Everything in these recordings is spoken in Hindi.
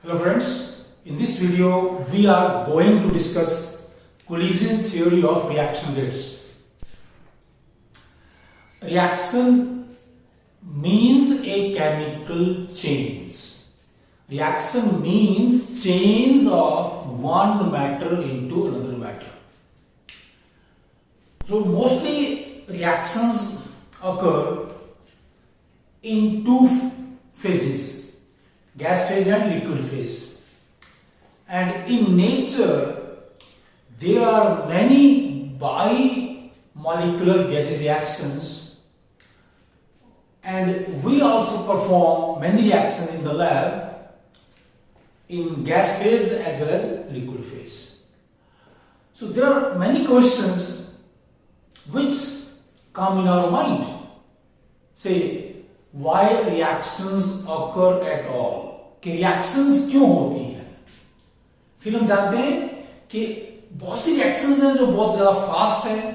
Hello friends, in this video we are going to discuss collision theory of reaction rates. Reaction means a chemical change. Reaction means change of one matter into another matter. So mostly reactions occur in two phases. Gas phase and liquid phase. And in nature, there are many bimolecular gaseous reactions, and we also perform many reactions in the lab in gas phase as well as liquid phase. So there are many questions which come in our mind. Say, why reactions occur at all? कि रिएक्शंस क्यों होती हैं? फिर हम जानते हैं कि बहुत सी रिएक्शंस हैं जो बहुत ज्यादा फास्ट हैं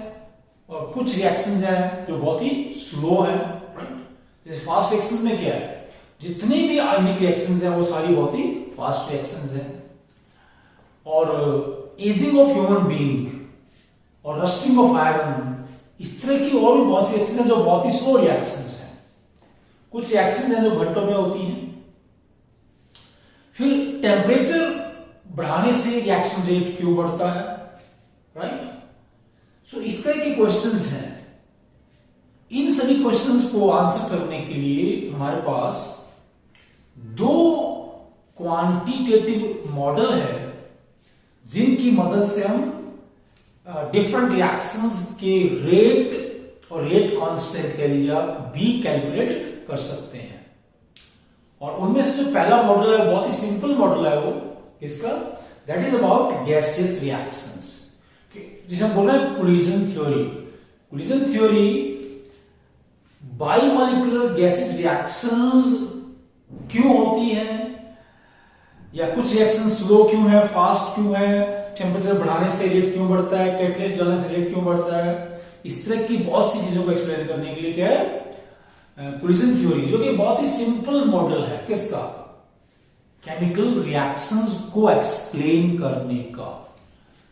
और कुछ रिएक्शंस हैं जो बहुत ही स्लो हैं, राइट? जैसे फास्ट रिएक्शंस में क्या है, जितनी भी आयनिक रिएक्शंस हैं वो सारी बहुत ही फास्ट रिएक्शंस हैं. और एजिंग ऑफ ह्यूमन बीइंग और रस्टिंग ऑफ आयरन, इस तरह की और भी बहुत सी रिएक्शंस हैं जो बहुत ही स्लो रिएक्शंस हैं. कुछ रिएक्शंस हैं जो घंटों में होती हैं. फिर टेम्परेचर बढ़ाने से रिएक्शन रेट क्यों बढ़ता है, राइट? सो इस तरह के क्वेश्चंस हैं. इन सभी क्वेश्चंस को आंसर करने के लिए हमारे पास दो क्वांटिटेटिव मॉडल है जिनकी मदद से हम डिफरेंट रिएक्शंस के रेट और रेट कांस्टेंट कह लीजिए बी कैलकुलेट कर सकते हैं. और उनमें से जो पहला मॉडल है बहुत ही सिंपल मॉडल है, वो इसका that is about gaseous reactions, जिसे हम बोल रहे हैं collision theory. Collision theory bimolecular gaseous reactions क्यों होती हैं, या कुछ रिएक्शन स्लो क्यों है, फास्ट क्यों है, टेम्परेचर बढ़ाने से रेट क्यों बढ़ता है, कैटलिस्ट डालने से रेट क्यों बढ़ता है, इस तरह की बहुत सी चीजों को एक्सप्लेन करने के लिए क्या है कोलिजन थ्योरी, जो कि बहुत ही सिंपल मॉडल है किसका, केमिकल रिएक्शंस को एक्सप्लेन करने का.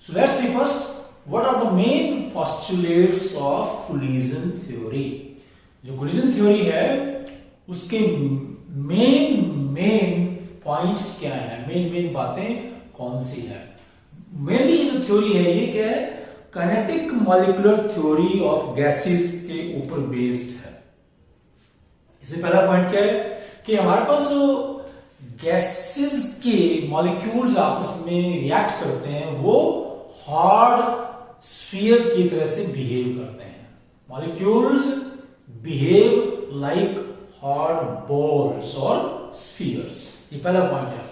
So let's see first what are the main postulates of collision theory. जो कोलिजन थ्योरी है उसके मेन पॉइंट्स क्या है, मेन बातें कौन सी है. मेनली जो थ्योरी है ये क्या है, kinetic molecular theory of gases के ऊपर बेस्ड है. इससे पहला पॉइंट क्या है कि हमारे पास जो गैसेस के मॉलिक्यूल्स आपस में रिएक्ट करते हैं वो हार्ड स्फीयर की तरह से बिहेव करते हैं. Molecules behave like hard balls और स्फीयर्स. ये पहला पॉइंट है.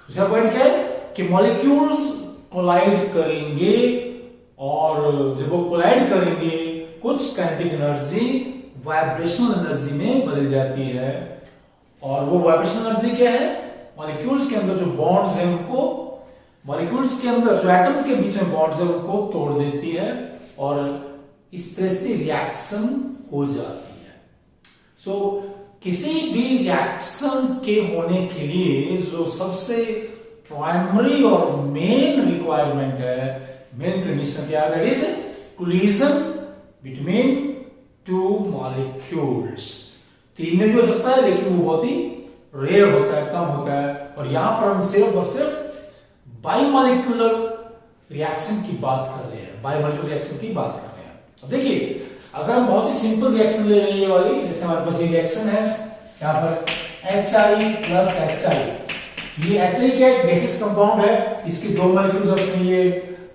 दूसरा पॉइंट क्या है कि मॉलिक्यूल्स कोलाइड करेंगे, और जब वो कोलाइड करेंगे कुछ काइनेटिक एनर्जी वाइब्रेशनल एनर्जी में बदल जाती है. और वो वाइब्रेशनल एनर्जी क्या है, मॉलिक्यूल्स के अंदर जो बॉन्ड्स हैं उनको, मॉलिक्यूल्स के अंदर जो एटम्स के बीच में बॉन्ड्स हैं उनको तोड़ देती है, और इस तरह से रिएक्शन हो जाती है. सो किसी भी रिएक्शन के होने के लिए जो सबसे प्राइमरी और मेन रिक्वायरमेंट है, मेन कंडीशन क्या है, that is collision between two molecules. तीन में भी हो सकता है लेकिन वो बहुत ही रेयर होता है, कम होता है. और यहां पर हम सिर्फ और सिर्फ बाइमॉलिक्यूलर रिएक्शन की बात कर रहे हैं, बाइमॉलिक्यूलर रिएक्शन की बात कर रहे हैं. अब देखिए, अगर हम बहुत ही सिंपल रिएक्शन ले रहे हैं ये वाली, जैसे हमारे पास ये रिएक्शन है यहां पर HI प्लस HI. ये HI क्या है, गैसियस कंपाउंड है. इसके दो मॉलिक्यूल्स आपस में ये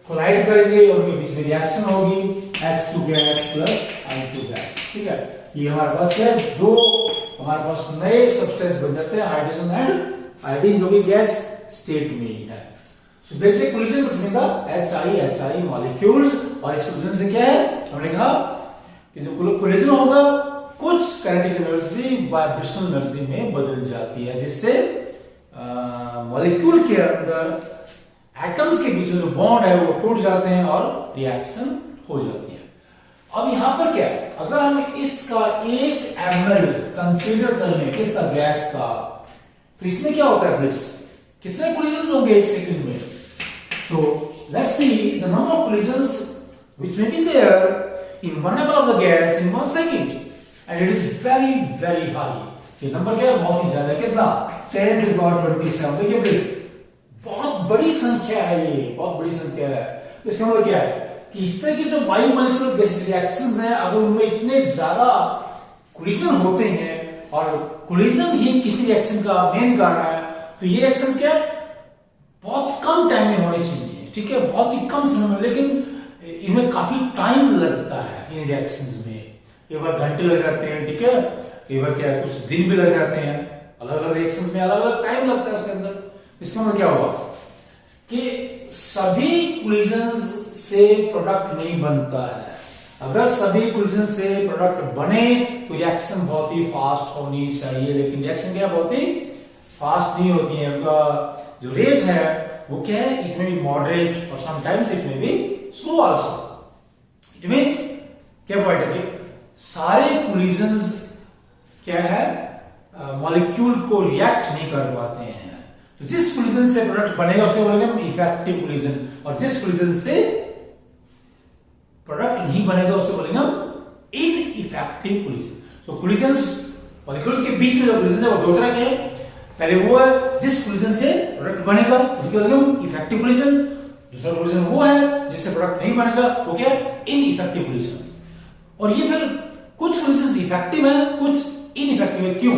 कोलाइड करेंगे और उनके बीच में रिएक्शन होगी, H2 gas plus I2 gas. ठीक है, ये हमारे पास है दो, हमारे पास नए सब्सटेंस बन जाते हैं, हाइड्रोजन एंड आयोडीन, जो कि गैस स्टेट में ही है. So there is a collision between the HI molecules. और इस कोलिजन से क्या है, हमने कहा कि जो कोलिजन होगा कुछ काइनेटिक एनर्जी वाइब्रेशनल एनर्जी में बदल जाती है, जिससे मॉलिक्यूल के अंदर एटम्स के बीच में जो बॉन्ड है वो टूट जाते हैं और रिएक्शन हो जाती है. अब यहां पर क्या है, अगर हम इसका 1 ml कंसीडर कर लें किसका, गैस का, तो इसमें क्या होता है प्लीज, कितने कोलिजन्स होंगे एक सेकंड में? So let's see the number of collisions which may be there in 1 ml of the gas in 1 second, and it is very high. ये नंबर क्या है? बहुत ही ज्यादा। कितना? 10 to the power 27। देखिए प्लीज, बहुत बड़ी संख्या है, ये बहुत बड़ी संख्या है। तो इसका मतलब क्या है कि इस तरह की जो बायोमोलिकुलर गैसेस रिएक्शंस हैं, अगर उनमें इतने ज्यादा कोलिजन होते हैं और कोलिजन ही किसी रिएक्शन का मेन कारण है, तो ये रिएक्शंस क्या है? बहुत कम टाइम में होनी चाहिए, ठीक है, बहुत ही कम समय में, लेकिन इनमें काफी टाइम लगता है इन रिएक्शंस में। एक बार घंटे लग जाते हैं, ठीक है, एक बार क्या है कुछ दिन भी लग जाते हैं। अलग अलग रिएक्शंस में अलग अलग टाइम लगता है उसके अंदर। इसका मतलब क्या हुआ कि सभी कोलिजन्स से प्रोडक्ट नहीं बनता है। अगर सभी कोलिजन से प्रोडक्ट बने तो रिएक्शन बहुत ही फास्ट होनी चाहिए, लेकिन रिएक्शन क्या बहुत ही फास्ट नहीं होती है। उनका जो रेट है वो क्या है? इट में बी मॉडरेट और समटाइम्स इट में be slow also. It means क्या पॉइंट है कि सारे कोलिजन्स क्या है मॉलिक्यूल को रिएक्ट नहीं कर पाते हैं। तो जिस कोलिजन से प्रोडक्ट बनेगा उसे बोलेंगे हम इफेक्टिव कोलिजन, और जिस कोलिजन से प्रोडक्ट नहीं बनेगा उसे बोलेंगे हम इनइफेक्टिव कोलिजन। सो कोलिजन्स मॉलिक्यूल्स के बीच में जो कोलिजन है वो दो तरह के हैं। पहले वो है जिस कोलिजन से प्रोडक्ट बनेगा उसको बोलेंगे हम इफेक्टिव कोलिजन। दूसरा कोलिजन वो है जिससे प्रोडक्ट नहीं बनेगा, वो क्या है? Ineffective collision. और ये फिर कुछ कोलिजन इफेक्टिव है, कुछ इनइफेक्टिव है। क्यों?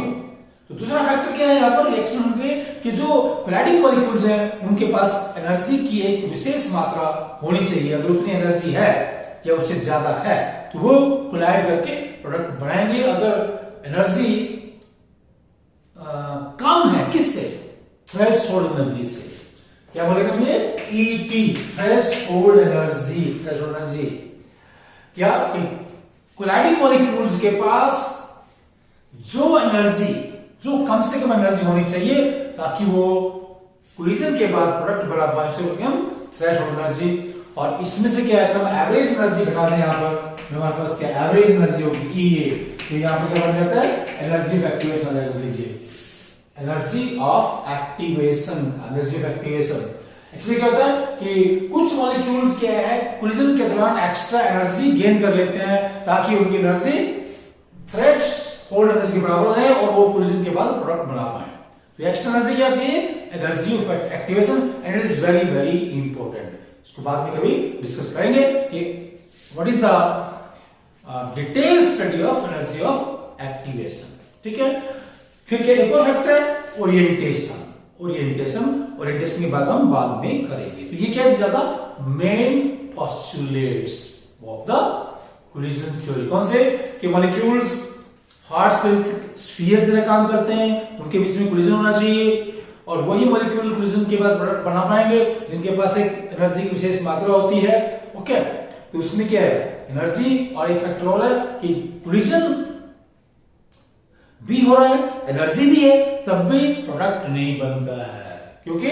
तो दूसरा फैक्टर क्या है यहाँ पर रिएक्शन में कि जो कोलाइडिंग मॉलिक्यूल्स हैं उनके पास एनर्जी की एक विशेष मात्रा होनी चाहिए। अगर उतनी एनर्जी है या उससे ज्यादा है तो वो कोलाइड करके प्रोडक्ट बनाएंगे। अगर एनर्जी कम है, किससे? थ्रेशोल्ड एनर्जी से। क्या बोलेगा ये? ET, threshold energy. Threshold energy क्या? कोलाइडिंग मॉलिक्यूल्स के पास जो एनर्जी, जो कम से कम एनर्जी होनी चाहिए ताकि वो कोलिजन के बाद प्रोडक्ट बना पाए, उसे बोलते हैं हम थ्रेशोल्ड एनर्जी। और इसमें से क्या है? हम एवरेज एनर्जी बता दें यहाँ पर। हमारे पास क्या एवरेज एनर्जी होगी? ई ए। तो यहाँ पर क्या बन जाता है? एनर्जी ऑफ एक्टिवेशन हो जाएगा। लीजिए energy of activation. Energy of activation actually क्या होता है कि कुछ मॉलिक्यूल्स क्या है कोलिजन के दौरान एक्स्ट्रा एनर्जी गेन कर लेते हैं ताकि उनकी एनर्जी थ्रेशोल्ड एनर्जी के बराबर हो जाए और वो कोलिजन के बाद प्रोडक्ट बना पाए। तो एक्स्ट्रा एनर्जी क्या होती है? Energy of activation, and it is very important. इसको बाद में कभी डिस्कस करेंगे कि what is the detail study of energy of activation, ठीक है। फिर क्या एक और फैक्टर है? ओरिएंटेशन। ओरिएंटेशन की बात हम बाद में करेंगे। तो ये क्या है? ज्यादा main postulates of the collision theory. कौन से? कि मॉलिक्यूल्स हार्ड स्फीयर तरह काम करते हैं, उनके बीच में कोलिजन होना चाहिए, और वही मॉलिक्यूल कोलिजन के बाद प्रोडक्ट बना पाएंगे जिनके पास एक एनर्जी की विशेष मात्रा होती है। ओके, तो उसमें क्या है? एनर्जी, और एक फैक्टर और है कि कोलिजन भी हो रहा है, एनर्जी भी है, तब भी प्रोडक्ट नहीं बनता है क्योंकि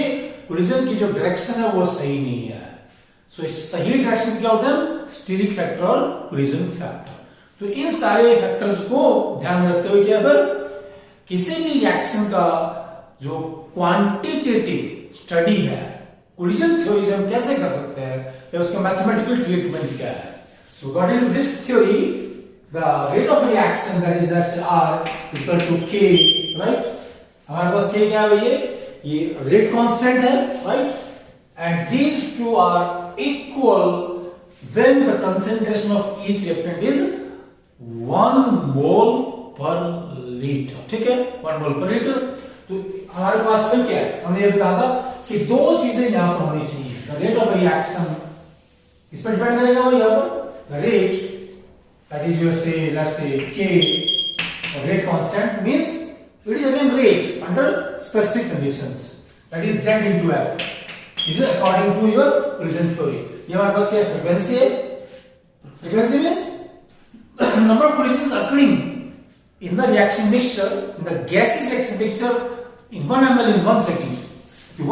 कोलिजन की जो डायरेक्शन है वो सही नहीं है। सो सही डायरेक्शन क्या होता है? स्टीरिक फैक्टर और कोलिजन फैक्टर। तो इन सारे फैक्टर्स को ध्यान में रखते हुए क्या फिर किसी भी रिएक्शन का जो क्वांटिटेटिव स्टडी है कोलिजन थ्योरी से हम कैसे कर सकते हैं, या उसका मैथमेटिकल ट्रीटमेंट क्या है। So according to this theory the rate of reaction, that is let's say R is equal to K, right? हमारे पास K क्या है भैया? ये rate constant है, right? And these two are equal when the concentration of each reactant is 1 mole per liter, ठीक है? 1 mole per liter। तो हमारे पास में क्या है? हमने ये कहा था कि दो चीजें यहाँ पर होनी चाहिए। The rate of reaction इस पर डिपेंड करेगा वो यहाँ पर the rate, that is you say let's say K, or rate constant means it is again rate under specific conditions, that is Z into F. This is according to your collision theory. ये हमारे पास क्या frequency है? Frequency means number of collisions occurring in the reaction mixture, in the gaseous reaction mixture in 1 ml in 1 second.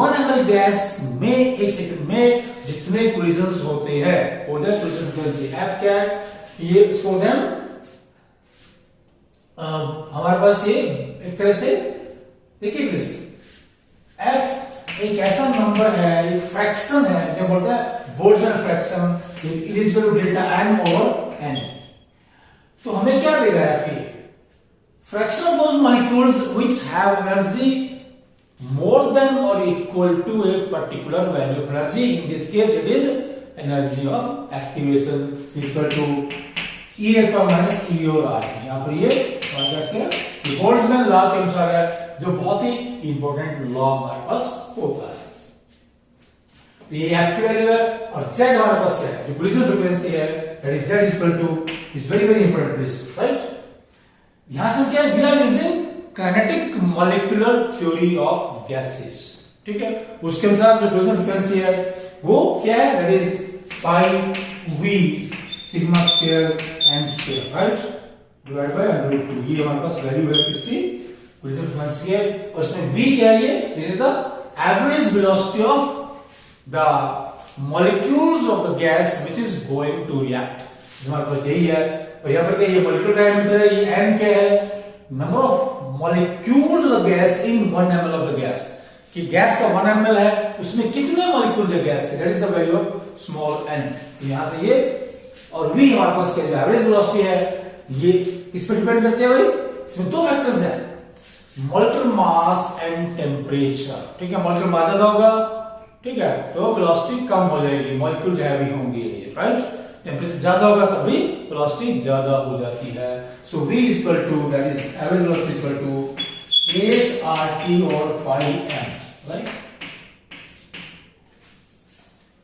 1 ml gas में 1 सेकंड में जितने collisions होते हैं वो है collision frequency। F क्या है? ये इसको हमारे पास ये एक तरह से देखिए प्लीज F एक ऐसा नंबर है, एक फ्रैक्शन है, जो बोलते हैं Boltzmann fraction, it is equal to delta n over n। तो हमें क्या देगा Fe? Fraction of those molecules which have energy more than or equal to a particular value of energy. In this case it is energy of activation equal to e raised to minus e और r। यहाँ पर ये बोल्ट्जमैन लॉ के अनुसार है, जो बहुत ही इंपॉर्टेंट लॉ हमारे पास होता है। तो ये F की वैल्यू है और Z हमारे पास क्या है, जो कोलिजन फ्रीक्वेंसी है, that is Z equal to is very very important please, right? यहां से क्या है, we are using kinetic molecular theory of gases, ठीक है। उसके अनुसार जो कोलिजन फ्रीक्वेंसी है वो क्या है, that is pi v sigma square n square, right, divide by √2। ये हमारे पास वैल्यू है किसकी, कोलिजन फ्रीक्वेंसी है, और इसमें v क्या है, ये this is the average velocity of the molecules of the gas which is going to react. हमारे पास यही है, और यहां पर क्या, ये मॉलिक्यूलर डायमीटर है, ये n क्या है, number of molecules of the gas in 1 ml of the gas, कि गैस का 1 ml है, उसमें कितने मॉलिक्यूल्स है गैस के, that is the value of small n। तो यहां से ये और v हमारे पास क्या, जो एवरेज वेलोसिटी है, ये किस पे डिपेंड करते हैं भाई, इसमें दो फैक्टर्स हैं, मॉलिक्यूलर मास एंड टेम्परेचर, ठीक है। मॉलिक्यूलर मास ज्यादा होगा, ठीक है, तो वेलोसिटी कम हो जाएगी, मॉलिक्यूल जो हैवी होंगे, राइट। टेम्परेचर ज्यादा होगा तभी वेलोसिटी ज्यादा हो जाती है। So v is equal to, that is average velocity equal to 8 RT और पाई m, राइट।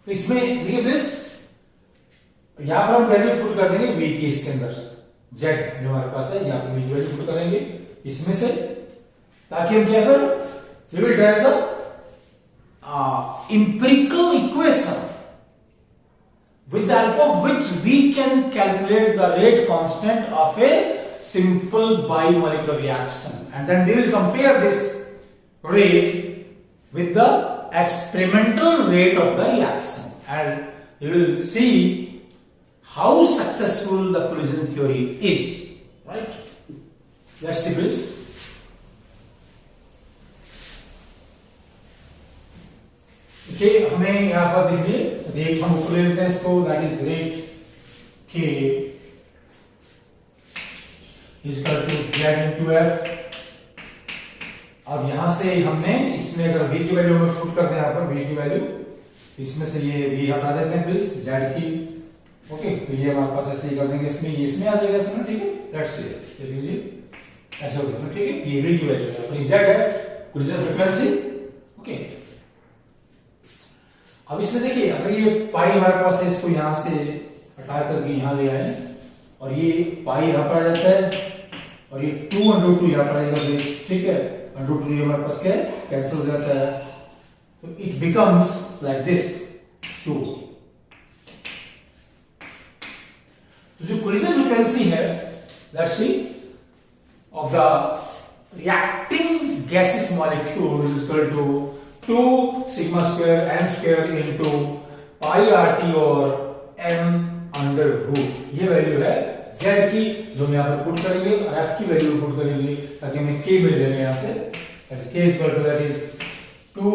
तो इसमें देखिए प्लीज, यहां पर हम वैल्यू पुट कर देंगे v की, इसके अंदर z जो हमारे पास है, यहां पर v की वैल्यू पुट करेंगे इसमें से, ताकि हम क्या करें, we will drive the empirical equation with the help of which we can calculate the rate constant of a simple bimolecular reaction, and then we will compare this rate with the experimental rate of the reaction, and we will see how successful the collision theory is, right? Let's see please. देखिए, हमें यहां पर देखिए रेट हम ऊपर ले लेते हैं इसको, that is rate k is equal to z into f। अब यहां से हमने इसमें अगर v की वैल्यू में पुट करते हैं, यहां पर v की वैल्यू, इसमें से ये v हटा देते हैं प्लीज, z की, ओके। तो ये हमारे पास ऐसे ही कर देंगे, इसमें ये इसमें आ जाएगा इसमें, ठीक है। लेट्स सी, देखिए जी ऐसे हो गया, ठीक है। ये v की वैल्यू है, अपनी z है, कोलिजन फ्रीक्वेंसी, ओके। अब इसमें देखिए, अगर ये पाई हमारे पास है, इसको यहां से हटा करके यहां ले आए, और ये पाई यहां पर आ जाता है, और ये 2√2 यहां पर आएगा बेस, ठीक है। √2 ये हमारे पास क्या है, कैंसिल हो जाता है, तो इट बिकम्स लाइक दिस 2। तो जो कोलिजन फ्रीक्वेंसी है, let's see, of the reacting gases molecule is equal to 2 sigma square n square into pi RT और m अंडर रूट। ये वैल्यू है z की, जो हम यहाँ पर पुट करेंगे, और f की वैल्यू पुट करेंगे, ताकि हमें k मिल जाएगा यहाँ से, that is k is equal to, that is 2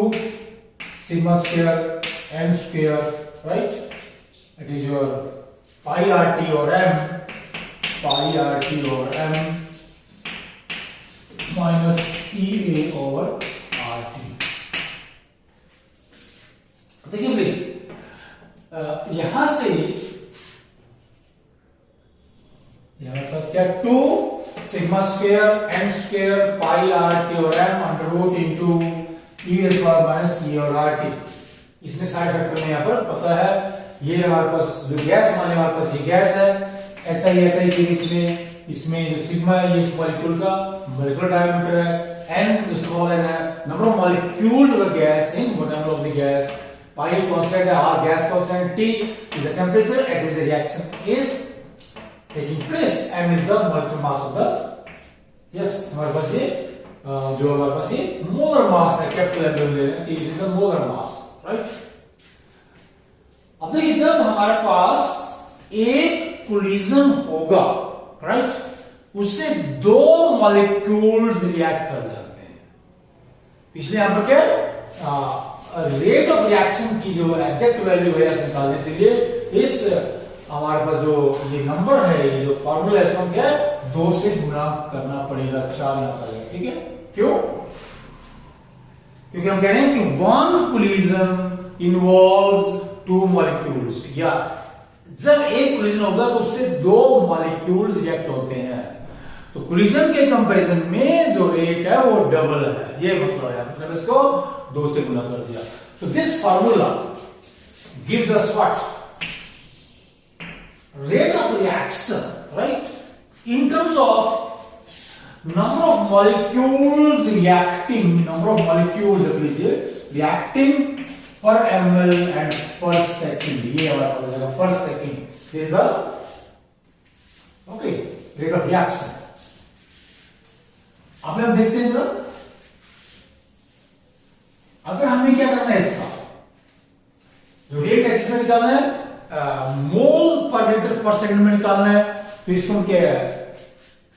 sigma square n square, right, that is your pi RT और m, pi RT और m minus EA over RT। देखिए प्लीज, यहां से हमारे पास क्या, 2 sigma square n square pi R T और M under root into E S bar minus E और आर टी। इसमें साइड फैक्टर में यहां पर पता है, ये हमारे पास जो गैस माने, हमारे पास ये गैस है HI के बीच में, इसमें जो सिग्मा है ये इस मॉलिक्यूल का मॉलिक्यूलर डायमीटर है, n जो स्मॉल n है, number of molecules of the gas in one एमोल of the gas, pi constant है, r gas constant, t is the temperature at which the reaction is taking place, m is the molecular mass of the, yes, हमारे पास ये जो हमारे पास ये मोलर मास है, कैपिटल M ले रहे हैं, t is the molar mass, right? अब देखिए, जब हमारे पास एक कोलिजन होगा, राइट, उससे दो मॉलिक्यूल्स रिएक्ट कर जाते हैं, इसलिए यहां पर क्या रिएक्शन की जो एग्जैक्ट वैल्यू है निकालने के लिए इस हमारे पास जो ये नंबर है, ये जो फॉर्मूला है, इसको क्या है 2 से गुणा करना पड़ेगा, 4 यहाँ पर आएगा। ठीक है, क्यों? क्योंकि हम कह रहे हैं कि वन कोलिजन इन्वॉल्व्स 2 मॉलिक्यूल्स, या जब एक कोलिजन होगा तो उससे 2 मॉलिक्यूल्स रिएक्ट होते हैं, तो कोलिजन के कंपैरिजन में जो रेट है वो डबल है, ये मतलब है, मतलब इसको 2 से गुणा कर दिया। So this formula gives us what? Rate of reaction, right? In terms of number of molecules reacting, number of molecules reacting per ml and per second. ये हमारा हो जाएगा per second. This is the okay rate of reaction. अब हम देखते हैं जरा, अगर हमें क्या करना है, इसका जो रेट है किसमें निकालना है, मोल पर लीटर पर सेकंड में निकालना है। तो इसको हम क्या है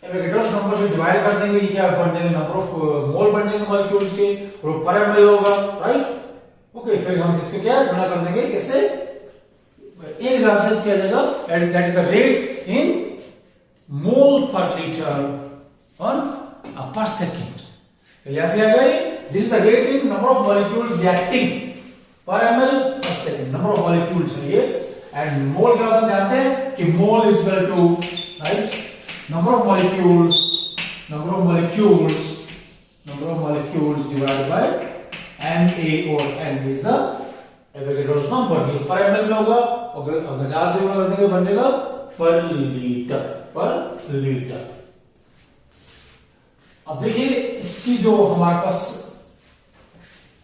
एवोगाड्रोस नंबर से डिवाइड कर देंगे, ये क्या बन जाएगा नंबर ऑफ मोल बन जाएंगे मॉलिक्यूल्स के, और पर एमएल होगा, राइट। ओके, फिर हम इसको क्या गुणा कर देंगे किससे, एक एग्जांपल से किया जाएगा, that is the rate in mole per litre on per second। यहां से आ गई, this is the rate in number of molecules reacting per ml per second, number of molecules है ये, and mole क्या होता है जानते हैं कि mole is equal to right number of molecules divided by Na, or N is the Avogadro's number। ये per ml में होगा, अगर 1000 से गुणा कर देंगे बन जाएगा पर लीटर। अब देखिए इसकी जो हमारे पास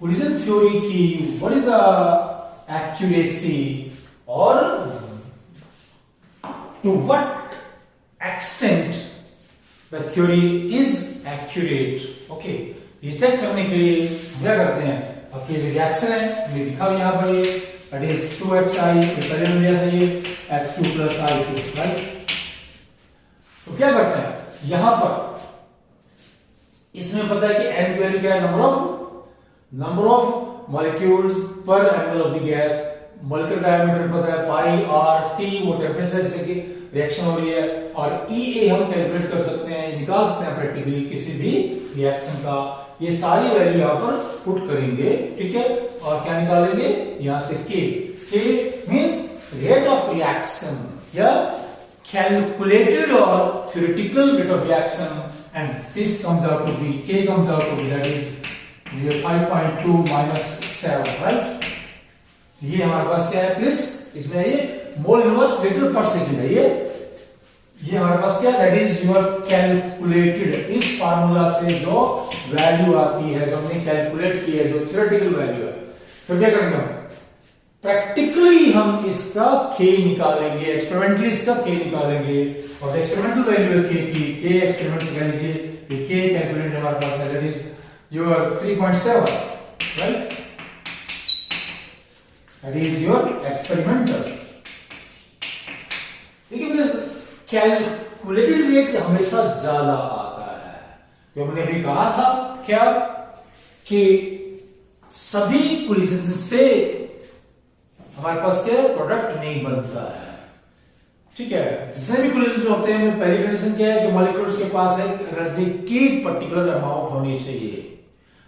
कोलिजन थ्योरी की व्हाट इज द एक्यूरेसी और to what extent the theory is accurate. Okay, ये चेक करने के लिए क्या करते हैं, अब ये रिएक्शन है ये लिखा हुआ यहां पर, ये दैट इज 2xi, पहले में लिया था ये x2 + i2, राइट। तो क्या करते हैं यहां पर, इसमें पता है कि n की वैल्यू क्या है, नंबर ऑफ मॉलिक्यूल्स पर ml of the gas, molecular diameter पता है पाई आर टी, वो टेंपरेचर से की रिएक्शन हो रही है, और EA हम कैलकुलेट कर सकते हैं, निकाल सकते हैं प्रैक्टिकली किसी भी रिएक्शन का। ये सारी वैल्यू यहां पर पुट करेंगे, ठीक है, और क्या निकालेंगे यहां से K means rate of reaction या कैलकुलेटेड और theoretical rate of reaction, and this comes out to be K comes out to be that is 5.2 minus 7, right। ये हमारे पास क्या है प्लीज, इसमें ये मोल इनवर्स लीटर पर सेकंड है, ये हमारे पास क्या, दैट इज योर कैलकुलेटेड, इस फार्मूला से जो वैल्यू आती है, जो हमने कैलकुलेट की है, जो थ्योरेटिकल वैल्यू है। फिर क्या करेंगे हम, प्रैक्टिकली हम इसका K निकालेंगे, एक्सपेरिमेंटली इसका K निकालेंगे, और एक्सपेरिमेंटल वैल्यू है K की, K एक्सपेरिमेंट निकाल लीजिए, ये K कैलकुलेट हमारे पास है, that is your 3.7, right, that is your experimental. देखिए प्लीज, कैलकुलेटेड रेट हमेशा ज्यादा आता है, जो हमने भी कहा था क्या कि सभी कोलिजन से हमारे पास क्या प्रोडक्ट नहीं बनता है, ठीक है। जितने भी कोलिजन होते हैं, पहली कंडीशन क्या है कि मॉलिक्यूल्स के पास एक एनर्जी की पर्टिकुलर अमाउंट होनी चाहिए,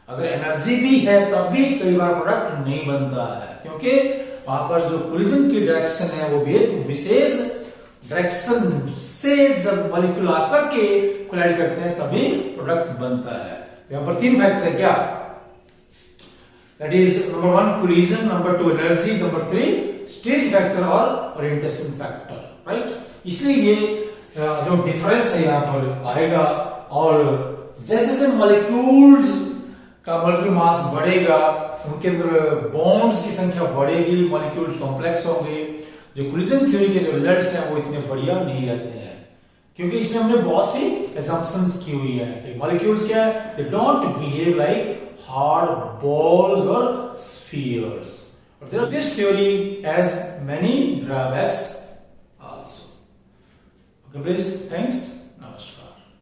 अगर एनर्जी भी है तब भी कई बार प्रोडक्ट नहीं बनता है, क्योंकि वहां पर जो कोलिजन की डायरेक्शन है वो भी एक विशेष डायरेक्शन से जब मॉलिक्यूल आकर के कोलाइड करते हैं तभी प्रोडक्ट बनता है। यहां पर 3 फैक्टर है क्या, that is number 1 collision, number 2 energy, number 3 stage factor और orientation factor, right। इसलिए ये जो डिफरेंस है यहाँ पर आएगा, और जैसे जैसे मॉलिक्यूल्स का मॉलिक्यूलर मास बढ़ेगा, उनके अंदर बॉन्ड्स की संख्या बढ़ेगी, मॉलिक्यूल्स कॉम्प्लेक्स होंगे। जो कोलिजन थ्योरी के जो रिजल्ट्स हैं वो इतने बढ़िया नहीं रहते हैं, क्योंकि इसमें हमने बहुत सी assumptions की हुई है। मॉलिक्यूल्स क्या है, they don't behave like hard balls or spheres. But this theory has many drawbacks also. Okay, please, thanks.